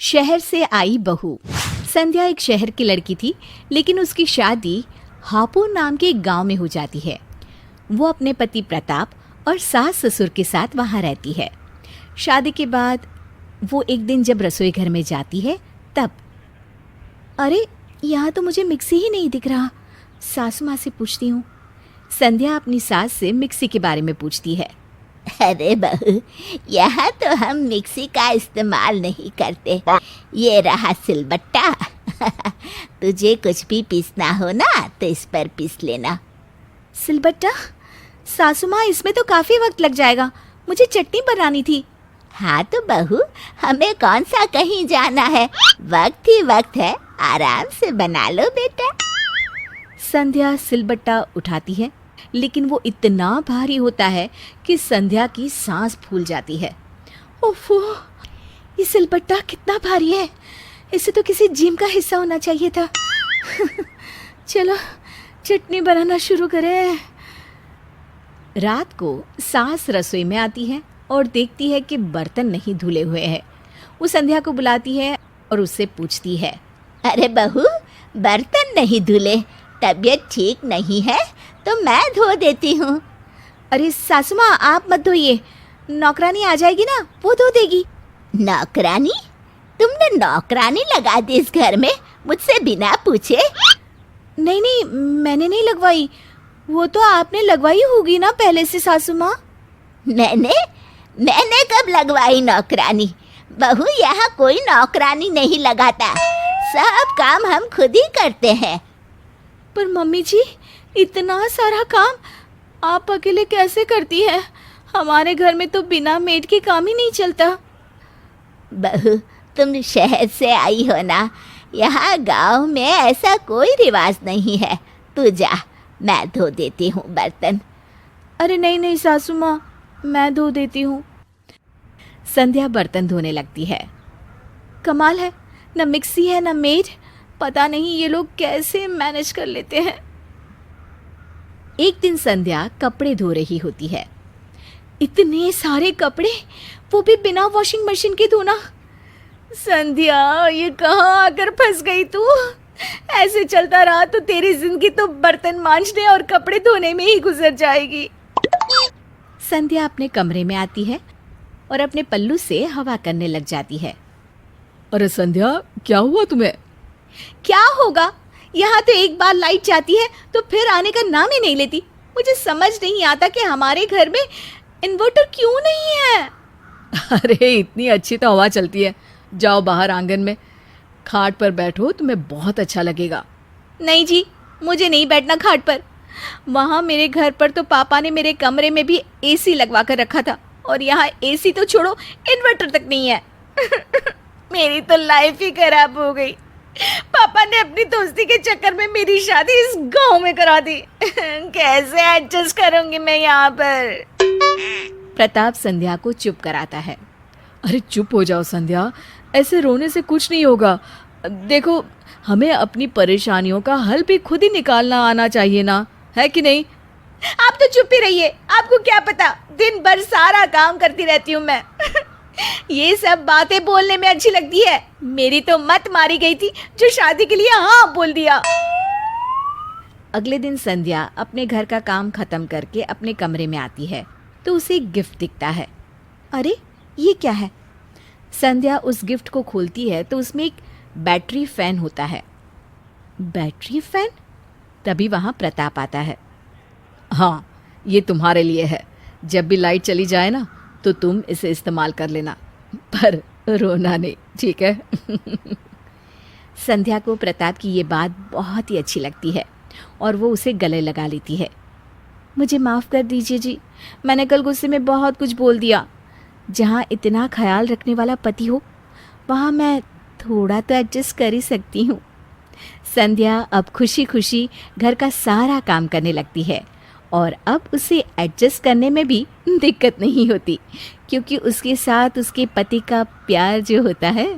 शहर से आई बहू। संध्या एक शहर की लड़की थी, लेकिन उसकी शादी हापुड़ नाम के एक गांव में हो जाती है। वो अपने पति प्रताप और सास ससुर के साथ वहां रहती है। शादी के बाद वो एक दिन जब रसोई घर में जाती है तब अरे यहाँ तो मुझे मिक्सी ही नहीं दिख रहा। सासू माँ से पूछती हूँ। संध्या अपनी सास से मिक्सी के बारे में पूछती है। अरे बहू, यहाँ तो हम मिक्सी का इस्तेमाल नहीं करते, ये रहा सिलबट्टा। तुझे कुछ भी पीसना हो ना तो इस पर पीस लेना। सिलबट्टा? सासू माँ, इसमें तो काफ़ी वक्त लग जाएगा, मुझे चटनी बनानी थी। हाँ तो बहू, हमें कौन सा कहीं जाना है, वक्त ही वक्त है, आराम से बना लो बेटा। संध्या सिलबट्टा उठाती है, लेकिन वो इतना भारी होता है कि संध्या की सांस फूल जाती है। ओफो, ये सिलबट्टा कितना भारी है, इसे तो किसी जिम का हिस्सा होना चाहिए था। चलो चटनी बनाना शुरू करें। रात को सास रसोई में आती है और देखती है कि बर्तन नहीं धुले हुए हैं। वो संध्या को बुलाती है और उससे पूछती है। अरे बहू, बर्तन नहीं धुले, तबीयत ठीक नहीं है तो मैं धो देती हूँ। अरे सासू माँ, आप मत धोइए, नौकरानी आ जाएगी ना, वो धो देगी। नौकरानी? तुमने नौकरानी लगा दी इस घर में मुझसे बिना पूछे? नहीं नहीं, मैंने नहीं लगवाई, वो तो आपने लगवाई होगी ना पहले से सासू माँ। मैंने कब लगवाई नौकरानी? बहू, यहाँ कोई नौकरानी नहीं लगाता, सब काम हम खुद ही करते हैं। पर मम्मी जी, इतना सारा काम आप अकेले कैसे करती हैं? हमारे घर में तो बिना मेड के काम ही नहीं चलता। बहू, तुम शहर से आई हो ना, यहाँ गांव में ऐसा कोई रिवाज नहीं है। तू जा, मैं धो देती हूँ बर्तन। अरे नहीं नहीं सासू माँ, मैं धो देती हूँ। संध्या बर्तन धोने लगती है। कमाल है, न मिक्सी है न मेड, पता नहीं ये लोग कैसे मैनेज कर लेते हैं। एक दिन संध्या कपड़े धो रही होती है। इतने सारे कपड़े, वो भी बिना वॉशिंग मशीन के धोना। संध्या, ये कहाँ आकर फंस गई तू? ऐसे चलता रहा तो तेरी जिंदगी तो बर्तन मांजने और कपड़े धोने में ही गुजर जाएगी। संध्या अपने कमरे में आती है और अपने पल्लू से हवा करने लग जाती है। अरे संध्या, क्या हुआ तुम्हें? क्या होगा, यहाँ तो एक बार लाइट जाती है तो फिर आने का नाम ही नहीं लेती। मुझे समझ नहीं आता कि हमारे घर में इन्वर्टर क्यों नहीं है। अरे इतनी अच्छी तो हवा चलती है, जाओ बाहर आंगन में, खाट पर बैठो, तुम्हें बहुत अच्छा लगेगा। नहीं जी, मुझे नहीं बैठना खाट पर। वहाँ मेरे घर पर तो पापा ने मेरे कमरे में भी एसी लगवा कर रखा था, और यहाँ एसी तो छोड़ो, इन्वर्टर तक नहीं है। मेरी तो लाइफ ही खराब हो गई। पापा ने अपनी दोस्ती के चक्कर में मेरी शादी इस गांव में करा दी। कैसे एडजस्ट करूंगी मैं यहाँ पर? प्रताप संध्या को चुप कराता है। अरे चुप हो जाओ संध्या, ऐसे रोने से कुछ नहीं होगा। देखो, हमें अपनी परेशानियों का हल भी खुद ही निकालना आना चाहिए ना, है कि नहीं? आप तो चुप ही रहिए, आपको क्या पता, दिन भर सारा काम करती रहती हूँ मैं। ये सब बातें बोलने में अच्छी लगती है। मेरी तो मत मारी गई थी जो शादी के लिए हाँ बोल दिया। अगले दिन संध्या अपने घर का काम खत्म करके अपने कमरे में आती है तो उसे एक गिफ्ट दिखता है। अरे ये क्या है? संध्या उस गिफ्ट को खोलती है तो उसमें एक बैटरी फैन होता है। Battery fan? तभी वहाँ प्रताप आता है। हाँ, ये तुम्हारे लिए है, जब भी लाइट चली जाए ना तो तुम इसे इस्तेमाल कर लेना, पर रोना नहीं, ठीक है? संध्या को प्रताप की ये बात बहुत ही अच्छी लगती है और वो उसे गले लगा लेती है। मुझे माफ़ कर दीजिए जी, मैंने कल गुस्से में बहुत कुछ बोल दिया। जहाँ इतना ख्याल रखने वाला पति हो, वहाँ मैं थोड़ा तो एडजस्ट कर ही सकती हूँ। संध्या अब खुशी खुशी घर का सारा काम करने लगती है और अब उसे एडजस्ट करने में भी दिक्कत नहीं होती, क्योंकि उसके साथ उसके पति का प्यार जो होता है